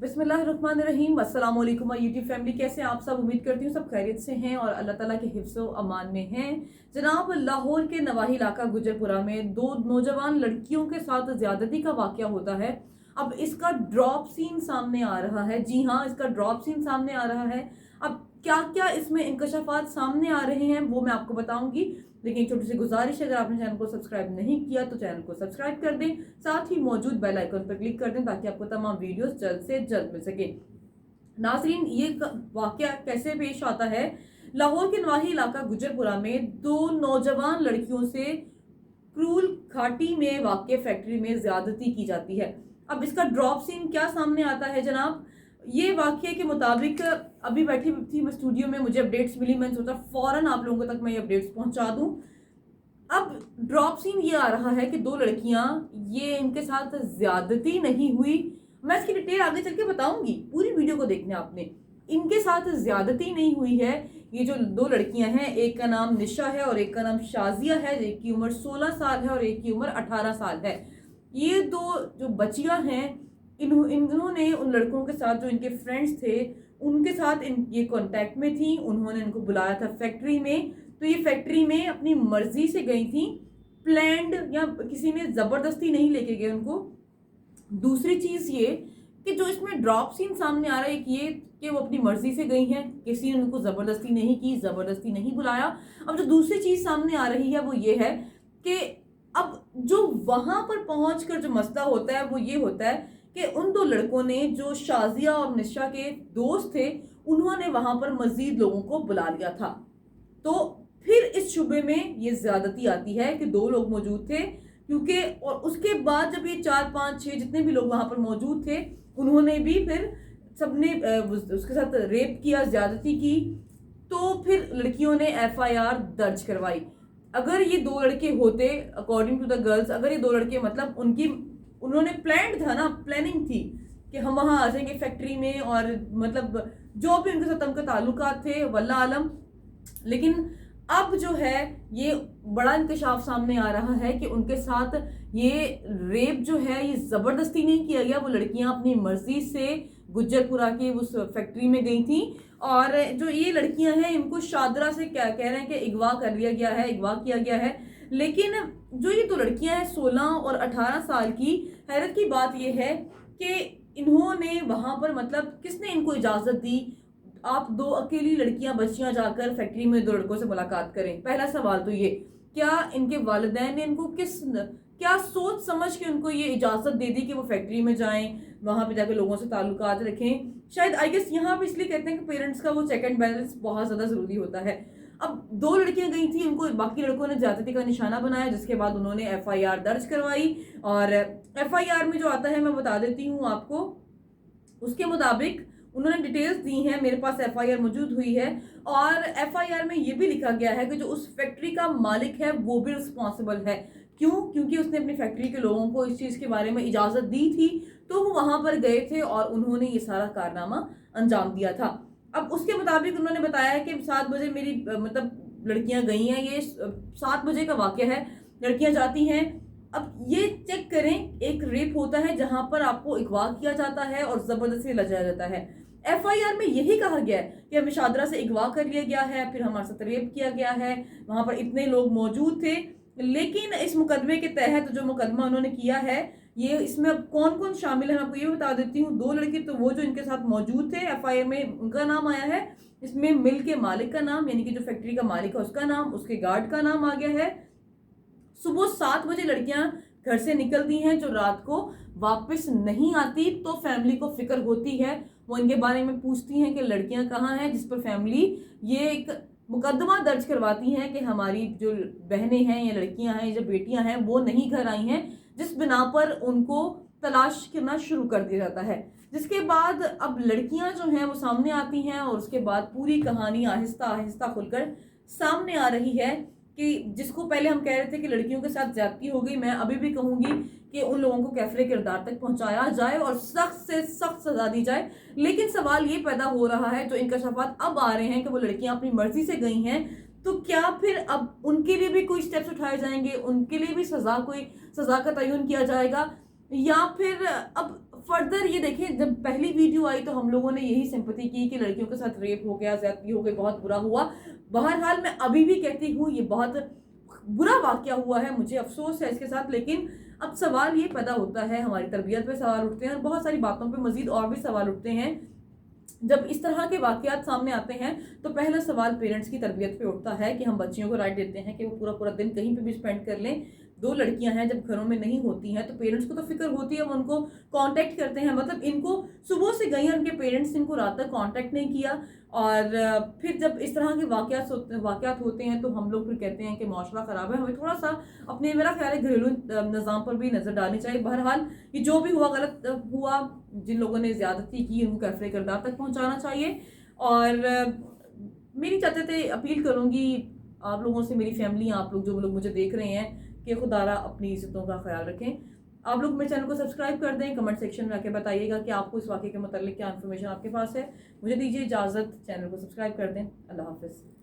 बिस्मिल्लाहिर्रहमानिर्रहीम। अस्सलाम वालेकुम माय यूट्यूब फैमिली, कैसे हैं आप सब। उम्मीद करती हूँ सब खैरियत से हैं और अल्लाह ताला के हिफ्ज़ व अमान में हैं। जनाब, लाहौर के नवाही इलाका गुजरपुरा में दो नौजवान लड़कियों के साथ ज्यादती का वाकया होता है। अब इसका ड्रॉप सीन सामने आ रहा है। जी हाँ, इसका ड्रॉप सीन सामने आ रहा है। अब क्या क्या इसमें इंकशाफात सामने आ रहे हैं वो मैं आपको बताऊंगी, लेकिन छोटी सी गुजारिश है, अगर आपने चैनल को सब्सक्राइब नहीं किया तो चैनल को सब्सक्राइब कर दें, साथ ही मौजूद बेल आइकन पर क्लिक कर दें ताकि आपको तमाम वीडियोस जल्द से जल्द मिल सके। नाजरीन, ये वाकया कैसे पेश आता है। लाहौर के नवाही इलाका गुजरपुरा में दो नौजवान लड़कियों से क्रूल घाटी में वाक़ फैक्ट्री में ज्यादती की जाती है। अब इसका ड्रॉप सीन क्या सामने आता है जनाब। ये वाकये के मुताबिक अभी बैठी थी मैं स्टूडियो में, मुझे अपडेट्स मिली, मैंने सोचा फौरन आप लोगों तक मैं ये अपडेट्स पहुंचा दूं। अब ड्रॉप सीन ये आ रहा है कि दो लड़कियां, ये इनके साथ ज्यादती नहीं हुई, मैं इसकी डिटेल आगे चल के बताऊंगी, पूरी वीडियो को देखना आपने। इनके साथ ज्यादती नहीं हुई है। ये जो दो लड़कियां हैं, एक का नाम निशा है और एक का नाम शाजिया है। एक की उम्र 16 साल है और एक की उम्र 18 साल है। ये दो जो बच्चियां हैं, इन्होंने उन लड़कों के साथ, जो इनके फ्रेंड्स थे, उनके साथ ये कांटेक्ट में थी। उन्होंने इनको बुलाया था फैक्ट्री में, तो ये फैक्ट्री में अपनी मर्जी से गई थी, प्लान्ड या किसी ने जबरदस्ती नहीं लेके गए उनको। दूसरी चीज ये कि जो इसमें ड्रॉप सीन सामने आ रहा है कि ये कि वो अपनी मर्जी से गई हैं, किसी ने उनको जबरदस्ती नहीं की, जबरदस्ती नहीं बुलाया। अब जो दूसरी चीज सामने आ रही है वो ये है कि अब जो वहां पर पहुंचकर जो मसला होता है वो ये होता है कि उन दो लड़कों ने, जो शाजिया और निशा के दोस्त थे, उन्होंने वहां पर मजीद लोगों को बुला लिया था। तो फिर इस शुबे में ये ज्यादती आती है कि दो लोग मौजूद थे, क्योंकि और उसके बाद जब ये 4 5 6 जितने भी लोग वहां पर मौजूद थे, उन्होंने भी फिर सबने उसके साथ रेप किया, ज्यादती की। तो फिर लड़कियों ने FIR दर्ज करवाई। अगर ये दो लड़के होते, अकॉर्डिंग टू द गर्ल्स, अगर ये दो लड़के, मतलब उन्होंने प्लान्ड था ना, प्लानिंग थी कि हम वहां आ जाएंगे फैक्ट्री में, और मतलब जो भी उनके साथ उनके ताल्लुकात थे वल्ला आलम। लेकिन अब जो है ये बड़ा इंकशाफ सामने आ रहा है कि उनके साथ ये रेप जो है, ये जबरदस्ती नहीं किया गया। वो लड़कियां अपनी मर्जी से गुज्जरपुरा की उस फैक्ट्री में गई थी, और जो ये लड़कियां हैं इनको शादरा से क्या कह रहे हैं कि अगवा कर लिया गया है, अगवा किया गया है। लेकिन जो ये दो लड़कियां हैं 16 और 18 साल की, हैरत की बात यह है कि इन्होंने वहां पर, मतलब किसने इनको इजाजत दी, आप दो अकेली लड़कियां बच्चियां जाकर फैक्ट्री में दो लड़कों से मुलाकात करें। पहला सवाल तो ये, क्या इनके वालिदैन ने इनको क्या सोच समझ के उनको ये इजाजत दे दी कि वो फैक्ट्री में जाएं, वहां पे जाकर लोगों से ताल्लुकात रखें। शायद आई गेस यहाँ पे इसलिए कहते हैं कि पेरेंट्स का वो चेक एंड बैलेंस बहुत ज्यादा जरूरी होता है। अब दो लड़कियां गई थी, उनको बाकी लड़कों ने ज्यादती का निशाना बनाया, जिसके बाद उन्होंने FIR दर्ज करवाई। और FIR में जो आता है मैं बता देती हूँ आपको। उसके मुताबिक उन्होंने डिटेल्स दी हैं, मेरे पास FIR मौजूद हुई है, और FIR में ये भी लिखा गया है कि जो उस फैक्ट्री का मालिक है वो भी रिस्पॉन्सिबल है। क्यों? क्योंकि उसने अपनी फैक्ट्री के लोगों को इस चीज के बारे में इजाजत दी थी, तो वो वहां पर गए थे और उन्होंने ये सारा कारनामा अंजाम दिया था। अब उसके मुताबिक उन्होंने बताया कि 7 बजे मेरी मतलब लड़कियां गई हैं, ये 7 बजे का वाकया है, लड़कियां जाती हैं। अब ये चेक करें, एक रेप होता है जहां पर आपको अगवा किया जाता है और जबरदस्ती ले जाया जाता है। FIR में यही कहा गया है कि हमें शादरा से अगवा कर लिया गया है, फिर हमारे साथ रेप किया गया है, वहां पर इतने लोग मौजूद थे। लेकिन इस मुकदमे के तहत जो मुकदमा उन्होंने किया है, ये इसमें अब कौन कौन शामिल है मैं आपको ये बता देती हूँ। दो लड़के तो वो जो इनके साथ मौजूद थे, FIR में उनका नाम आया है। इसमें मिल के मालिक का नाम, यानी कि जो फैक्ट्री का मालिक है उसका नाम, उसके गार्ड का नाम आ गया है। सुबह 7 बजे लड़कियां घर से निकलती हैं, जो रात को वापस नहीं आती, तो फैमिली को फिक्र होती है। वो इनके बारे में पूछती हैं कि लड़कियां कहाँ हैं, जिस पर फैमिली ये एक मुकदमा दर्ज करवाती हैं कि हमारी जो बहनें हैं या लड़कियां हैं, जो बेटियां हैं, वो नहीं घर आई हैं, जिस बिना पर उनको तलाश करना शुरू कर दिया जाता है। जिसके बाद अब लड़कियां जो हैं वो सामने आती हैं, और उसके बाद पूरी कहानी आहिस्ता आहिस्ता खुलकर सामने आ रही है कि जिसको पहले हम कह रहे थे कि लड़कियों के साथ ज्यादती हो गई, मैं अभी भी कहूंगी कि उन लोगों को कैफरे किरदार तक पहुंचाया जाए और सख्त से सख्त सजा दी जाए। लेकिन सवाल ये पैदा हो रहा है, जो इंकशाफात अब आ रहे हैं कि वो लड़कियां अपनी मर्जी से गई हैं, तो क्या फिर अब उनके लिए भी कोई स्टेप्स उठाए जाएंगे, उनके लिए भी कोई सजा का तयन किया जाएगा, या फिर अब फर्दर ये देखें, जब पहली वीडियो आई तो हम लोगों ने यही सिंपैथी की कि लड़कियों के साथ रेप हो गया, ज्यादती हो गई, बहुत बुरा हुआ। बहरहाल मैं अभी भी कहती हूँ ये बहुत बुरा वाकया हुआ है, मुझे अफसोस है इसके साथ। लेकिन अब सवाल ये पैदा होता है, हमारी तरबियत पे सवाल उठते हैं और बहुत सारी बातों पे मजीद और भी सवाल उठते हैं। जब इस तरह के वाकयात सामने आते हैं तो पहला सवाल पेरेंट्स की तरबियत पे उठता है कि हम बच्चियों को राइट देते हैं कि वो पूरा पूरा दिन कहीं पे भी स्पेंड कर लें। दो लड़कियां हैं, जब घरों में नहीं होती हैं तो पेरेंट्स को तो फिक्र होती है, वो उनको कांटेक्ट करते हैं। मतलब इनको सुबह से गई हैं उनके पेरेंट्स, इनको रात तक कांटेक्ट नहीं किया। और फिर जब इस तरह के वाकयात होते हैं तो हम लोग फिर कहते हैं कि माशरा ख़राब है। हमें थोड़ा सा अपने, मेरा ख्याल है, घरेलू निज़ाम पर भी नज़र डालनी चाहिए। बहरहाल ये जो भी हुआ गलत हुआ, जिन लोगों ने ज़्यादती की उनको कैफरे किरदार तक पहुँचाना चाहिए। और मेरी चाहते अपील करूँगी आप लोगों से, मेरी फैमिली, आप लोग जो लोग मुझे देख रहे हैं, कि खुदारा अपनी इज्जतों का ख्याल रखें। आप लोग मेरे चैनल को सब्सक्राइब कर दें, कमेंट सेक्शन में आके बताइएगा कि आपको इस वाक़े के मतलब क्या इन्फॉर्मेशन आपके पास है। मुझे दीजिए इजाज़त, चैनल को सब्सक्राइब कर दें। अल्लाह हाफ़िज़।